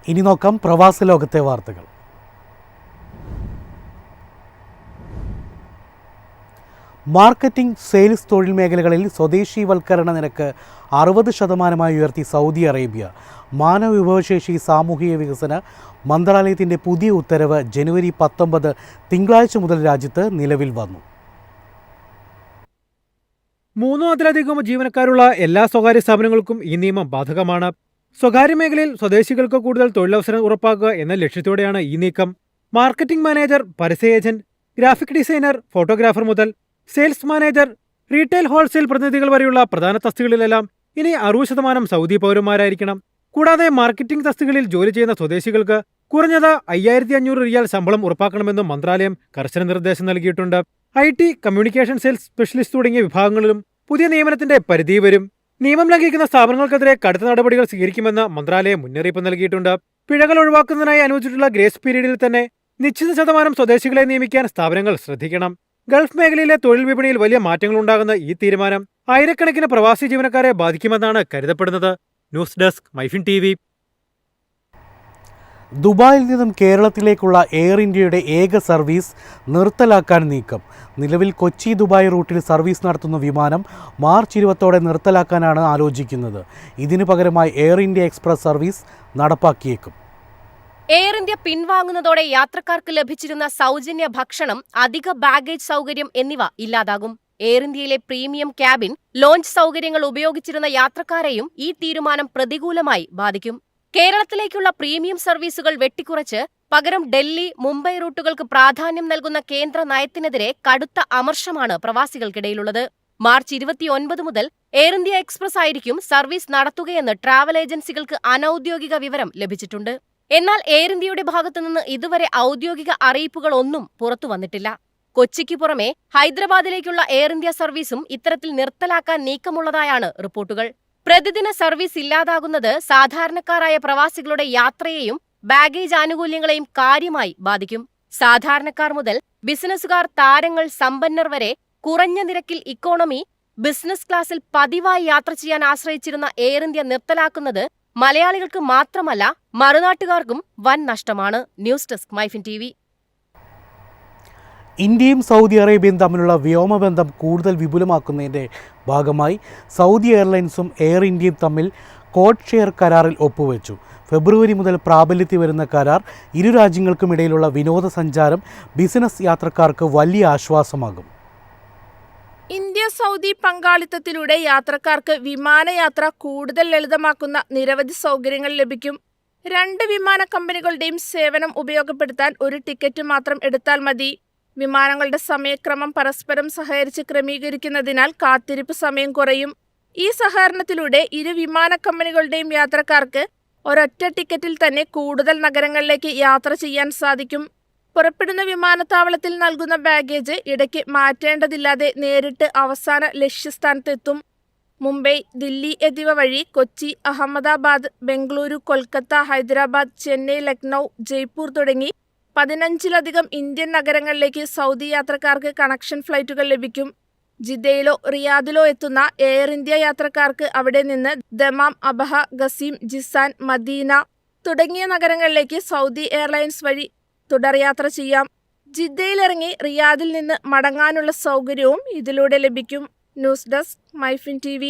ഇനി നോക്കാം പ്രവാസ ലോകത്തെ വാർത്തകൾ. മാർക്കറ്റിംഗ്, സെയിൽസ് തൊഴിൽ മേഖലകളിൽ സ്വദേശീവൽക്കരണ നിരക്ക് 60% ഉയർത്തി സൗദി അറേബ്യ. മാനവ വിഭവശേഷി സാമൂഹിക വികസന മന്ത്രാലയത്തിൻ്റെ പുതിയ ഉത്തരവ് ജനുവരി 19 തിങ്കളാഴ്ച മുതൽ രാജ്യത്ത് നിലവിൽ വന്നു. 300-ലധികം ജീവനക്കാരുള്ള എല്ലാ സ്വകാര്യ സ്ഥാപനങ്ങൾക്കും ഈ നിയമം ബാധകമാണ്. സ്വകാര്യ മേഖലയിൽ സ്വദേശികൾക്ക് കൂടുതൽ തൊഴിലവസരം ഉറപ്പാക്കുക എന്ന ലക്ഷ്യത്തോടെയാണ് ഈ നീക്കം. മാർക്കറ്റിംഗ് മാനേജർ, പരസ്യ ഏജന്റ്, ഗ്രാഫിക് ഡിസൈനർ, ഫോട്ടോഗ്രാഫർ മുതൽ സെയിൽസ് മാനേജർ, റീറ്റെയിൽ ഹോൾസെയിൽ പ്രതിനിധികൾ വരെയുള്ള പ്രധാന തസ്തികകളിലെല്ലാം ഇനി 60% സൗദി പൗരന്മാരായിരിക്കണം. കൂടാതെ മാർക്കറ്റിംഗ് തസ്തികകളിൽ ജോലി ചെയ്യുന്ന സ്വദേശികൾക്ക് കുറഞ്ഞത് 5500 റിയാൽ ശമ്പളം ഉറപ്പാക്കണമെന്നും മന്ത്രാലയം കർശന നിർദ്ദേശം നൽകിയിട്ടുണ്ട്. IT, കമ്മ്യൂണിക്കേഷൻ, സെയിൽസ് സ്പെഷ്യലിസ്റ്റ് തുടങ്ങിയ വിഭാഗങ്ങളിലും പുതിയ നിയമനത്തിന്റെ പരിധി വരും. നിയമം ലംഘിക്കുന്ന സ്ഥാപനങ്ങൾക്കെതിരെ കടുത്ത നടപടികൾ സ്വീകരിക്കുമെന്ന് മന്ത്രാലയം മുന്നറിയിപ്പ് നൽകിയിട്ടുണ്ട്. പിഴകൾ ഒഴിവാക്കുന്നതിനായി അനുവദിച്ചിട്ടുള്ള ഗ്രേസ് പീരീഡിൽ തന്നെ നിശ്ചിത ശതമാനം സ്വദേശികളെ നിയമിക്കാൻ സ്ഥാപനങ്ങൾ ശ്രദ്ധിക്കണം. ഗൾഫ് മേഖലയിലെ തൊഴിൽ വിപണിയിൽ വലിയ മാറ്റങ്ങളുണ്ടാകുന്ന ഈ തീരുമാനം ആയിരക്കണക്കിന് പ്രവാസി ജീവനക്കാരെ ബാധിക്കുമെന്നാണ് കരുതപ്പെടുന്നത്. News desk, MyFin TV. ദുബായിൽ നിന്നും കേരളത്തിലേക്കുള്ള എയർ ഇന്ത്യയുടെ ഏക സർവീസ് നിർത്തലാക്കാൻ നീക്കം. നിലവിൽ കൊച്ചി ദുബായ് റൂട്ടിൽ സർവീസ് നടത്തുന്ന വിമാനം മാർച്ച് 20 നിർത്തലാക്കാനാണ് ആലോചിക്കുന്നത്. ഇതിനു പകരമായി എയർ ഇന്ത്യ എക്സ്പ്രസ് സർവീസ് നടപ്പാക്കിയേക്കും. എയർ ഇന്ത്യ പിൻവാങ്ങുന്നതോടെ യാത്രക്കാർക്ക് ലഭിച്ചിരുന്ന സൗജന്യ ഭക്ഷണം, അധിക ബാഗേജ് സൗകര്യം എന്നിവ ഇല്ലാതാകും. എയർ ഇന്ത്യയിലെ പ്രീമിയം ക്യാബിൻ, ലോഞ്ച് സൗകര്യങ്ങൾ ഉപയോഗിച്ചിരുന്ന യാത്രക്കാരെയും ഈ തീരുമാനം പ്രതികൂലമായി ബാധിക്കും. കേരളത്തിലേക്കുള്ള പ്രീമിയം സർവീസുകൾ വെട്ടിക്കുറച്ച് പകരം ഡൽഹി, മുംബൈ റൂട്ടുകൾക്ക് പ്രാധാന്യം നൽകുന്ന കേന്ദ്ര നയത്തിനെതിരെ കടുത്ത അമർഷമാണ് പ്രവാസികൾക്കിടയിലുള്ളത്. മാർച്ച് 29 മുതൽ എയർ ഇന്ത്യ എക്സ്പ്രസ് ആയിരിക്കും സർവീസ് നടത്തുകയെന്ന് ട്രാവൽ ഏജൻസികൾക്ക് അനൌദ്യോഗിക വിവരം ലഭിച്ചിട്ടുണ്ട്. എന്നാൽ എയർ ഇന്ത്യയുടെ ഭാഗത്തുനിന്ന് ഇതുവരെ ഔദ്യോഗിക അറിയിപ്പുകളൊന്നും പുറത്തുവന്നിട്ടില്ല. കൊച്ചിക്ക് പുറമെ ഹൈദരാബാദിലേക്കുള്ള എയർ ഇന്ത്യ സർവീസും ഇത്തരത്തിൽ നിർത്തലാക്കാൻ നീക്കമുള്ളതായാണ് റിപ്പോർട്ടുകൾ. പ്രതിദിന സർവീസ് ഇല്ലാതാകുന്നത് സാധാരണക്കാരായ പ്രവാസികളുടെ യാത്രയെയും ബാഗേജ് ആനുകൂല്യങ്ങളെയും കാര്യമായി ബാധിക്കും. സാധാരണക്കാർ മുതൽ ബിസിനസ്സുകാർ, താരങ്ങൾ, സമ്പന്നർ വരെ കുറഞ്ഞ നിരക്കിൽ ഇക്കോണമി, ബിസിനസ് ക്ലാസ്സിൽ പതിവായി യാത്ര ചെയ്യാൻ ആശ്രയിച്ചിരുന്ന എയർ ഇന്ത്യ നിർത്തലാക്കുന്നത് മലയാളികൾക്ക് മാത്രമല്ല മറുനാട്ടുകാർക്കും വൻ നഷ്ടമാണ്. News desk, MyFin TV. ഇന്ത്യയും സൗദി അറേബ്യയും തമ്മിലുള്ള വ്യോമബന്ധം കൂടുതൽ വിപുലമാക്കുന്നതിൻ്റെ ഭാഗമായി സൗദി എയർലൈൻസും എയർ ഇന്ത്യയും തമ്മിൽ കോഡ് ഷെയർ കരാറിൽ ഒപ്പുവെച്ചു. ഫെബ്രുവരി മുതൽ പ്രാബല്യത്തിൽ വരുന്ന കരാർ ഇരു രാജ്യങ്ങൾക്കുമിടയിലുള്ള വിനോദസഞ്ചാരം, ബിസിനസ് യാത്രക്കാർക്ക് വലിയ ആശ്വാസമാകും. ഇന്ത്യ സൗദി പങ്കാളിത്തത്തിലൂടെ യാത്രക്കാർക്ക് വിമാനയാത്ര കൂടുതൽ ലളിതമാക്കുന്ന നിരവധി സൗകര്യങ്ങൾ ലഭിക്കും. 2 വിമാന കമ്പനികളുടെയും സേവനം ഉപയോഗപ്പെടുത്താൻ ഒരു ടിക്കറ്റ് മാത്രം എടുത്താൽ മതി. വിമാനങ്ങളുടെ സമയക്രമം പരസ്പരം സഹകരിച്ച് ക്രമീകരിക്കുന്നതിനാൽ കാത്തിരിപ്പ് സമയം കുറയും. ഈ സഹകരണത്തിലൂടെ ഇരു വിമാന കമ്പനികളുടെയും യാത്രക്കാർക്ക് ഒരൊറ്റ ടിക്കറ്റിൽ തന്നെ കൂടുതൽ നഗരങ്ങളിലേക്ക് യാത്ര ചെയ്യാൻ സാധിക്കും. പുറപ്പെടുന്ന വിമാനത്താവളത്തിൽ നൽകുന്ന ബാഗേജ് ഇടയ്ക്ക് മാറ്റേണ്ടതില്ലാതെ നേരിട്ട് അവസാന ലക്ഷ്യസ്ഥാനത്തെത്തും. മുംബൈ, ദില്ലി എന്നിവ വഴി കൊച്ചി, അഹമ്മദാബാദ്, ബംഗളൂരു, കൊൽക്കത്ത, ഹൈദരാബാദ്, ചെന്നൈ, ലക്നൗ, ജയ്പൂർ തുടങ്ങി 15-ലധികം ഇന്ത്യൻ നഗരങ്ങളിലേക്ക് സൗദി യാത്രക്കാർക്ക് കണക്ഷൻ ഫ്ലൈറ്റുകൾ ലഭിക്കും. ജിദ്ദയിലോ റിയാദിലോ എത്തുന്ന എയർ ഇന്ത്യ യാത്രക്കാർക്ക് അവിടെ നിന്ന് Dammam, Abha, Qasim, Jizan, Medina തുടങ്ങിയ നഗരങ്ങളിലേക്ക് സൗദി എയർലൈൻസ് വഴി തുടർയാത്ര ചെയ്യാം. ജിദ്ദയിലിറങ്ങി റിയാദിൽ നിന്ന് മടങ്ങാനുള്ള സൗകര്യവും ഇതിലൂടെ ലഭിക്കും. News desk, MyFin TV.